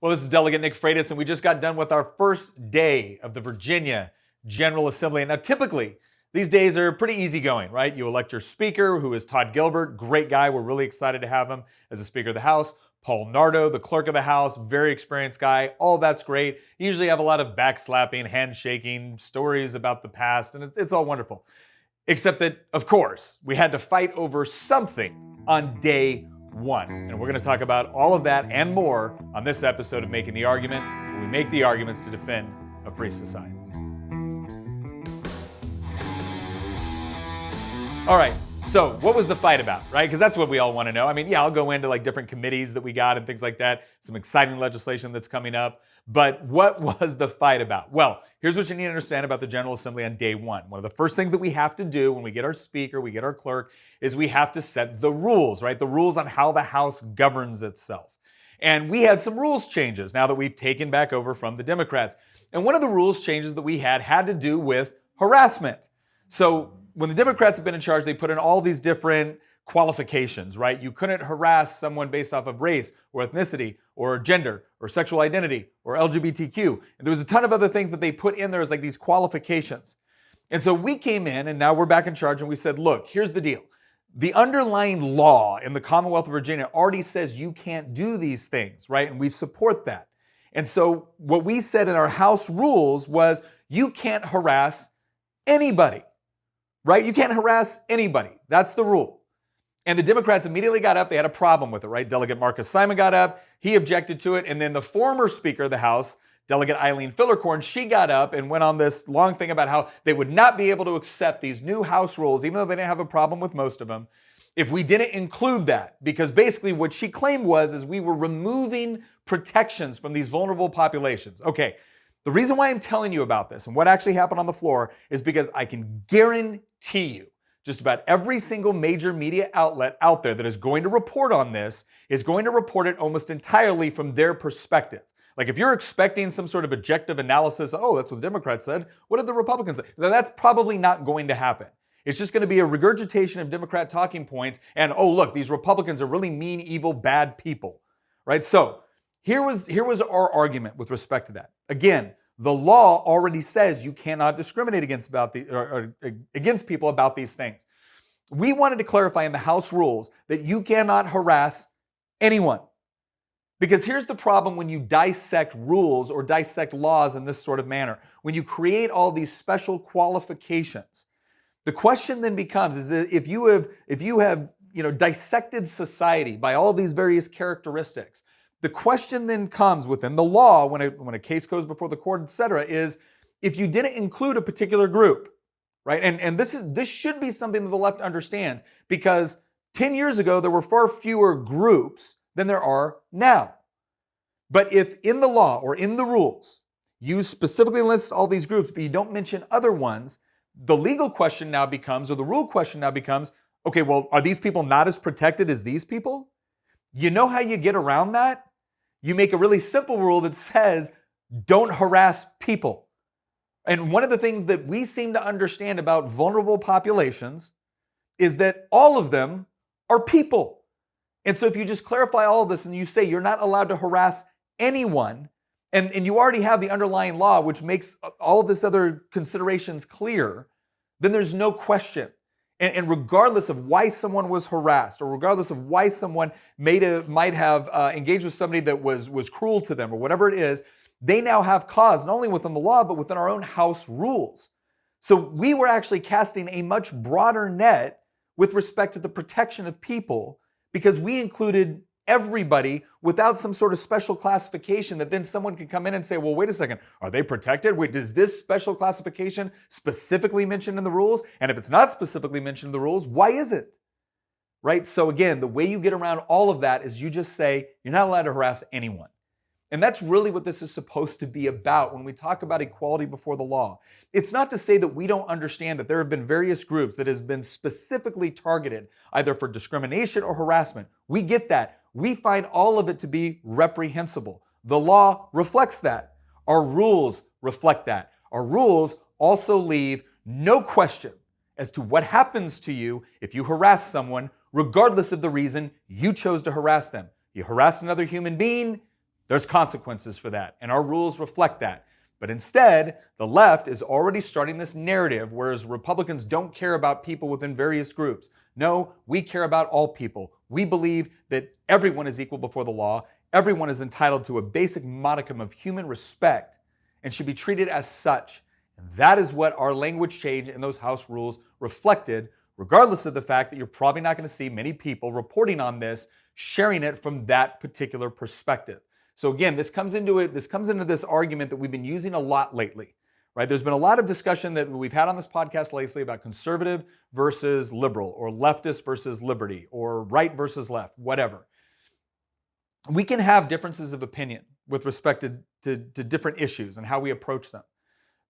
Well, this is Delegate Nick Freitas, and we just got done with our first day of the Virginia General Assembly. Now, typically, these days are pretty easygoing, right? You elect your speaker, who is Todd Gilbert, great guy. We're really excited to have him as the Speaker of the House. Paul Nardo, the Clerk of the House, very experienced guy. All that's great. You usually have a lot of backslapping, handshaking, stories about the past, and it's all wonderful. Except that, of course, we had to fight over something on day one. And we're going to talk about all of that and more on this episode of Making the Argument, where we make the arguments to defend a free society. All right, so what was the fight about, right? Because that's what we all want to know. I mean, yeah, I'll go into like different committees that we got and things like that, some exciting legislation that's coming up. But what was the fight about? Well, here's what you need to understand about the General Assembly on day one. One of the first things that we have to do when we get our speaker, we get our clerk, is we have to set the rules, right? The rules on how the House governs itself. And we had some rules changes now that we've taken back over from the Democrats. And one of the rules changes that we had to do with harassment. So when the Democrats have been in charge, they put in all these different qualifications, right? You couldn't harass someone based off of race or ethnicity or gender or sexual identity or LGBTQ. And there was a ton of other things that they put in there as like these qualifications. And so we came in and now we're back in charge and we said, look, here's the deal. The underlying law in the Commonwealth of Virginia already says you can't do these things, right? And we support that. And so what we said in our House rules was you can't harass anybody, right? You can't harass anybody. That's the rule. And the Democrats immediately got up. They had a problem with it, right? Delegate Marcus Simon got up. He objected to it. And then the former Speaker of the House, Delegate Eileen Fillercorn, she got up and went on this long thing about how they would not be able to accept these new House rules, even though they didn't have a problem with most of them, if we didn't include that. Because basically what she claimed is we were removing protections from these vulnerable populations. Okay, the reason why I'm telling you about this and what actually happened on the floor is because I can guarantee you just about every single major media outlet out there that is going to report on this is going to report it almost entirely from their perspective. Like if you're expecting some sort of objective analysis, oh, that's what the Democrats said, what did the Republicans say? Now, that's probably not going to happen. It's just going to be a regurgitation of Democrat talking points and, oh, look, these Republicans are really mean, evil, bad people, right? So here was our argument with respect to that. Again, the law already says you cannot discriminate against people about these things. We wanted to clarify in the House rules that you cannot harass anyone. Because here's the problem when you dissect rules or dissect laws in this sort of manner. When you create all these special qualifications, the question then becomes is that if you have dissected society by all these various characteristics, the question then comes within the law when a case goes before the court, et cetera, is if you didn't include a particular group, right? And this should be something that the left understands because 10 years ago there were far fewer groups than there are now. But if in the law or in the rules you specifically list all these groups but you don't mention other ones, the legal question now becomes, or the rule question now becomes, okay, well, are these people not as protected as these people? You know how you get around that? You make a really simple rule that says, don't harass people. And one of the things that we seem to understand about vulnerable populations is that all of them are people. And so if you just clarify all of this and you say you're not allowed to harass anyone, and you already have the underlying law which makes all of this other considerations clear, then there's no question. And regardless of why someone was harassed, or regardless of why someone might have engaged with somebody that was cruel to them, or whatever it is, they now have cause, not only within the law, but within our own House rules. So we were actually casting a much broader net with respect to the protection of people because we included everybody without some sort of special classification that then someone could come in and say, well, wait a second, are they protected? Wait, does this special classification specifically mentioned in the rules? And if it's not specifically mentioned in the rules, why is it? Right? So again, the way you get around all of that is you just say, you're not allowed to harass anyone. And that's really what this is supposed to be about when we talk about equality before the law. It's not to say that we don't understand that there have been various groups that has been specifically targeted either for discrimination or harassment. We get that. We find all of it to be reprehensible. The law reflects that. Our rules reflect that. Our rules also leave no question as to what happens to you if you harass someone, regardless of the reason you chose to harass them. You harassed another human being, There's consequences for that, and our rules reflect that. But instead, the left is already starting this narrative, whereas Republicans don't care about people within various groups. No, we care about all people. We believe that everyone is equal before the law. Everyone is entitled to a basic modicum of human respect and should be treated as such. And that is what our language change in those House rules reflected, regardless of the fact that you're probably not going to see many people reporting on this, sharing it from that particular perspective. So again, this comes into this argument that we've been using a lot lately, right? There's been a lot of discussion that we've had on this podcast lately about conservative versus liberal, or leftist versus liberty, or right versus left, whatever. We can have differences of opinion with respect to different issues and how we approach them.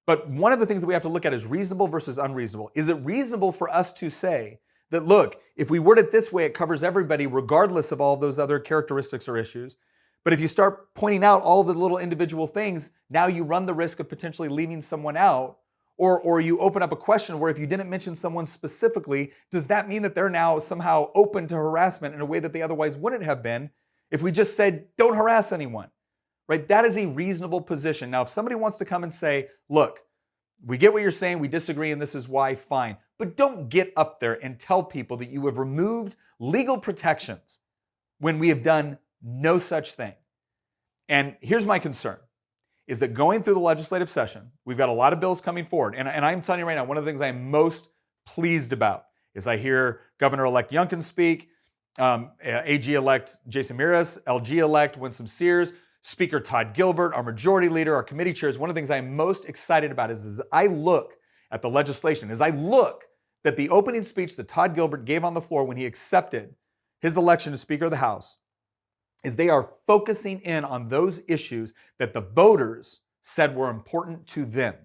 But one of the things that we have to look at is reasonable versus unreasonable. Is it reasonable for us to say that, look, if we word it this way, it covers everybody regardless of all those other characteristics or issues? But if you start pointing out all the little individual things, now you run the risk of potentially leaving someone out, or you open up a question where if you didn't mention someone specifically, does that mean that they're now somehow open to harassment in a way that they otherwise wouldn't have been if we just said, don't harass anyone, right? That is a reasonable position. Now, if somebody wants to come and say, look, we get what you're saying, we disagree, and this is why, fine. But don't get up there and tell people that you have removed legal protections when we have done no such thing. And here's my concern, is that going through the legislative session, we've got a lot of bills coming forward. And I'm telling you right now, one of the things I'm most pleased about is I hear Governor-elect Youngkin speak, AG-elect Jason Miras, LG-elect Winsome Sears, Speaker Todd Gilbert, our majority leader, our committee chairs. One of the things I'm most excited about is as I look at the legislation, as I look at the opening speech that Todd Gilbert gave on the floor when he accepted his election as Speaker of the House, is they are focusing in on those issues that the voters said were important to them,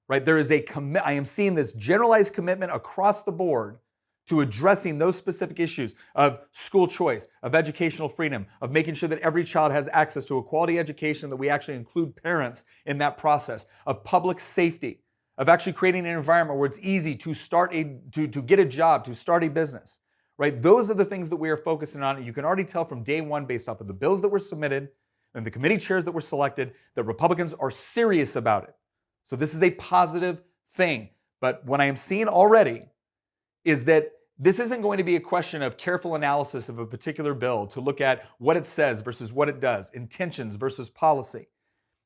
right? There is I am seeing this generalized commitment across the board to addressing those specific issues of school choice, of educational freedom, of making sure that every child has access to a quality education, that we actually include parents in that process, of public safety, of actually creating an environment where it's easy to get a job, to start a business. Right? Those are the things that we are focusing on. You can already tell from day one, based off of the bills that were submitted and the committee chairs that were selected, that Republicans are serious about it. So this is a positive thing. But what I am seeing already is that this isn't going to be a question of careful analysis of a particular bill to look at what it says versus what it does, intentions versus policy,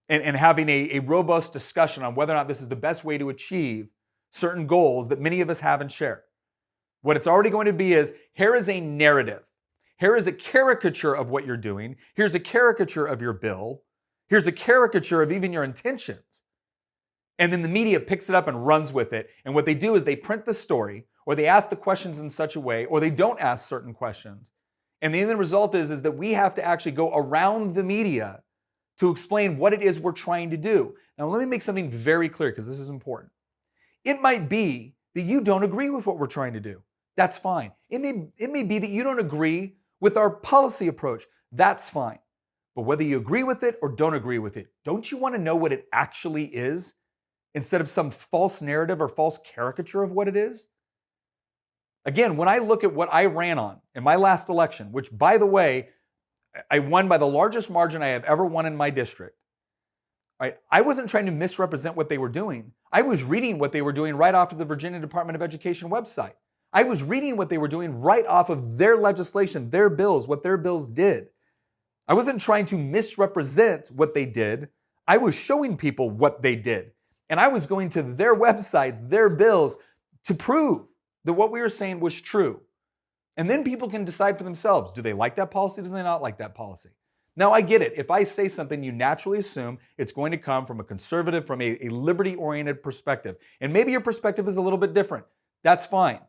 and having a robust discussion on whether or not this is the best way to achieve certain goals that many of us have and share. What it's already going to be is, here is a narrative. Here is a caricature of what you're doing. Here's a caricature of your bill. Here's a caricature of even your intentions. And then the media picks it up and runs with it. And what they do is they print the story, or they ask the questions in such a way, or they don't ask certain questions. And the end result is that we have to actually go around the media to explain what it is we're trying to do. Now, let me make something very clear, because this is important. It might be that you don't agree with what we're trying to do. That's fine. It may be that you don't agree with our policy approach. That's fine. But whether you agree with it or don't agree with it, don't you want to know what it actually is instead of some false narrative or false caricature of what it is? Again, when I look at what I ran on in my last election, which, by the way, I won by the largest margin I have ever won in my district, right? I wasn't trying to misrepresent what they were doing. I was reading what they were doing right off of the Virginia Department of Education website. I was reading what they were doing right off of their legislation, their bills, what their bills did. I wasn't trying to misrepresent what they did. I was showing people what they did. And I was going to their websites, their bills, to prove that what we were saying was true. And then people can decide for themselves, do they like that policy? Do they not like that policy? Now, I get it. If I say something, you naturally assume it's going to come from a conservative, from a liberty-oriented perspective. And maybe your perspective is a little bit different. That's fine.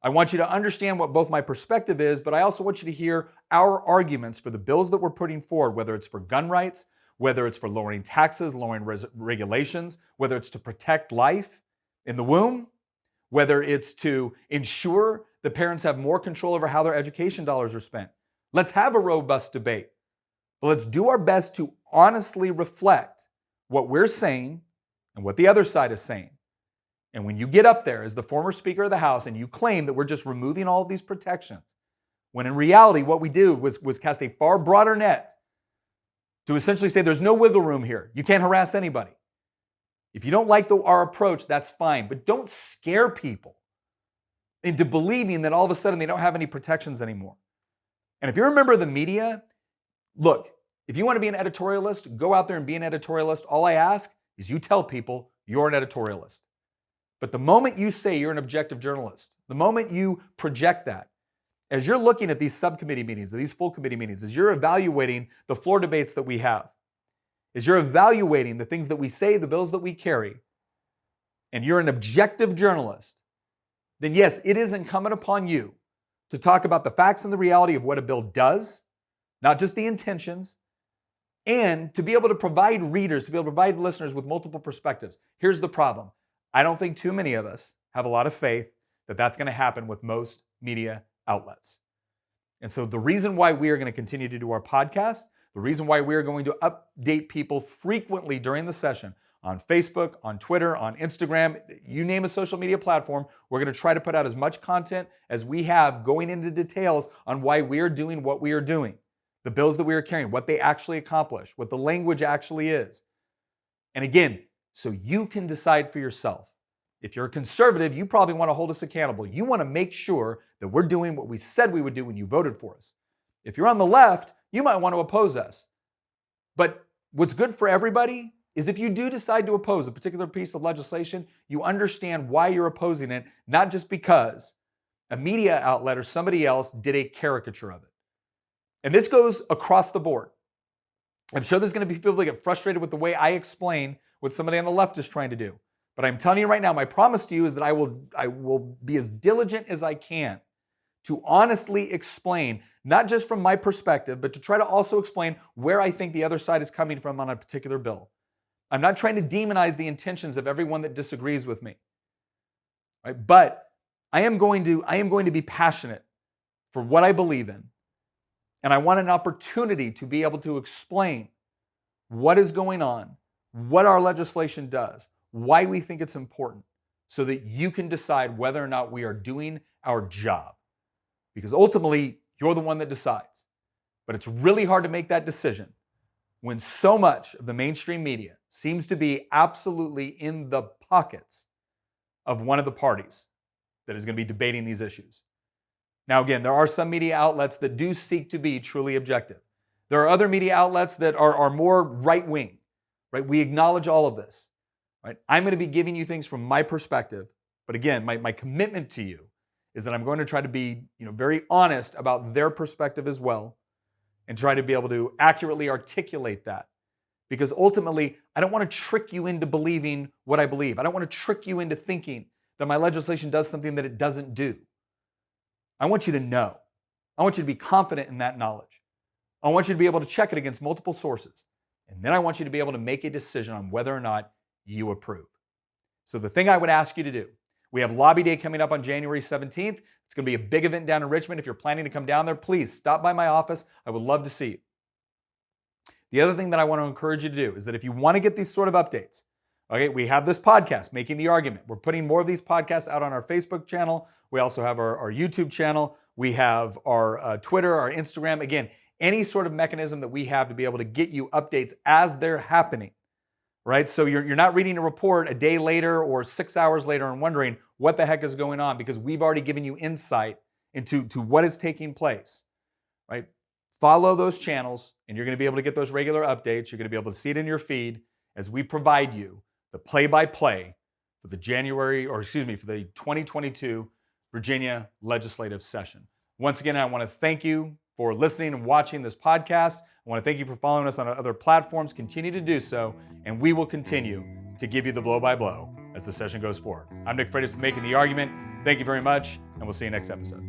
I want you to understand what both my perspective is, but I also want you to hear our arguments for the bills that we're putting forward, whether it's for gun rights, whether it's for lowering taxes, lowering regulations, whether it's to protect life in the womb, whether it's to ensure that parents have more control over how their education dollars are spent. Let's have a robust debate. But let's do our best to honestly reflect what we're saying and what the other side is saying. And when you get up there as the former Speaker of the House and you claim that we're just removing all of these protections, when in reality what we do was cast a far broader net to essentially say there's no wiggle room here. You can't harass anybody. If you don't like our approach, that's fine, but don't scare people into believing that all of a sudden they don't have any protections anymore. And if you're a member of the media, look, if you want to be an editorialist, go out there and be an editorialist. All I ask is you tell people you're an editorialist. But the moment you say you're an objective journalist, the moment you project that, as you're looking at these subcommittee meetings, these full committee meetings, as you're evaluating the floor debates that we have, as you're evaluating the things that we say, the bills that we carry, and you're an objective journalist, then yes, it is incumbent upon you to talk about the facts and the reality of what a bill does, not just the intentions, and to be able to provide readers, to be able to provide listeners with multiple perspectives. Here's the problem. I don't think too many of us have a lot of faith that that's going to happen with most media outlets. And so the reason why we are going to continue to do our podcast, the reason why we are going to update people frequently during the session on Facebook, on Twitter, on Instagram, you name a social media platform, we're going to try to put out as much content as we have going into details on why we are doing what we are doing, the bills that we are carrying, what they actually accomplish, what the language actually is. And again, so you can decide for yourself. If you're a conservative, you probably want to hold us accountable. You want to make sure that we're doing what we said we would do when you voted for us. If you're on the left, you might want to oppose us. But what's good for everybody is if you do decide to oppose a particular piece of legislation, you understand why you're opposing it, not just because a media outlet or somebody else did a caricature of it. And this goes across the board. I'm sure there's going to be people that get frustrated with the way I explain what somebody on the left is trying to do. But I'm telling you right now, my promise to you is that I will be as diligent as I can to honestly explain, not just from my perspective, but to try to also explain where I think the other side is coming from on a particular bill. I'm not trying to demonize the intentions of everyone that disagrees with me. Right? But I am going to be passionate for what I believe in. And I want an opportunity to be able to explain what is going on, what our legislation does, why we think it's important, so that you can decide whether or not we are doing our job. Because ultimately, you're the one that decides. But it's really hard to make that decision when so much of the mainstream media seems to be absolutely in the pockets of one of the parties that is going to be debating these issues. Now, again, there are some media outlets that do seek to be truly objective. There are other media outlets that are more right-wing, right? We acknowledge all of this, right? I'm going to be giving you things from my perspective, but again, my commitment to you is that I'm going to try to be, very honest about their perspective as well, and try to be able to accurately articulate that. Because ultimately, I don't want to trick you into believing what I believe. I don't want to trick you into thinking that my legislation does something that it doesn't do. I want you to know. I want you to be confident in that knowledge. I want you to be able to check it against multiple sources. And then I want you to be able to make a decision on whether or not you approve. So the thing I would ask you to do, we have Lobby Day coming up on January 17th. It's going to be a big event down in Richmond. If you're planning to come down there, please stop by my office. I would love to see you. The other thing that I want to encourage you to do is that if you want to get these sort of updates, okay, we have this podcast, Making the Argument. We're putting more of these podcasts out on our Facebook channel. We also have our YouTube channel. We have our Twitter, our Instagram. Again, any sort of mechanism that we have to be able to get you updates as they're happening, right? So you're not reading a report a day later or 6 hours later and wondering what the heck is going on, because we've already given you insight into what is taking place, right? Follow those channels and you're going to be able to get those regular updates. You're going to be able to see it in your feed as we provide you the play-by-play for the for the 2022 Virginia legislative session. Once again, I want to thank you for listening and watching this podcast. I want to thank you for following us on other platforms. Continue to do so, and we will continue to give you the blow-by-blow as the session goes forward. I'm Nick Freitas from Making the Argument. Thank you very much, and we'll see you next episode.